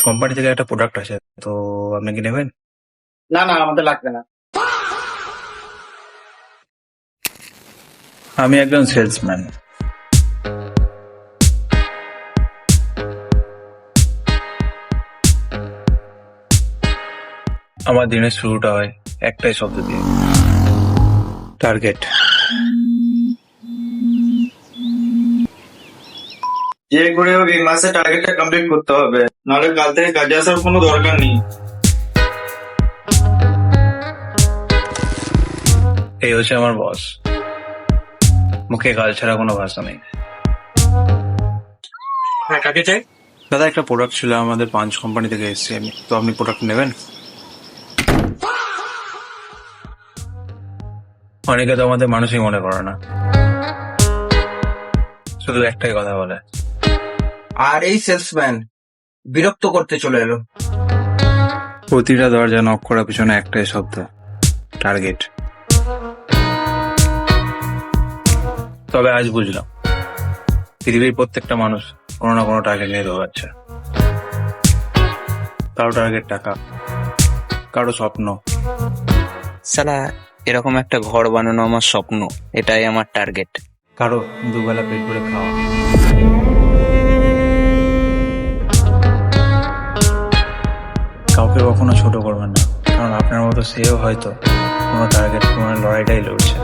Company থেকে একটা product আছে, তো আপনি কি নেবেন? না না, আমাদের লাগবে না। আমি একজন সেলসম্যান। আমার দিনের শুরুটা হয় একটাই শব্দ দিয়ে, টার্গেট। যে করে হোক এই মাসে টার্গেটটা কমপ্লিট করতে হবে, নাহলে কাল থেকে কাজে আসার কোনো দরকার নেই। এই হচ্ছে আমার বস, মুখে কাজ ছাড়া কোনো ভাষা নেই। হ্যাঁ, কাকে চাই? দাদা, একটা প্রোডাক্ট ছিল, আমাদের পাঞ্চ কোম্পানি থেকে এসেছি আমি, তো আপনি প্রোডাক্ট নেবেন? অনেকে তো আমাদের মানুষই মনে করে না, শুধু একটাই কথা বলে। আর এই সেলসম্যান বিরক্ত করতে চলে এলো। প্রতিটা দরজা নক করার পিছনে একটাই শব্দ, টার্গেট। তবে আজ বুঝলাম, পৃথিবীর প্রত্যেকটা মানুষ কোনো না কোনো টার্গেট নিয়ে দৌড়াচ্ছে। কারো টার্গেট টাকা, কারো স্বপ্ন। সালা, এরকম একটা ঘর বানানো আমার স্বপ্ন, এটাই আমার টার্গেট। কারো দুবেলা পেট ভরে খাওয়া। কাউকে কখনো ছোট করবেন না, কারণ আপনার মতো সেও হয়তো কোনো টার্গেট, কোনো লড়াইটাই লড়ছে।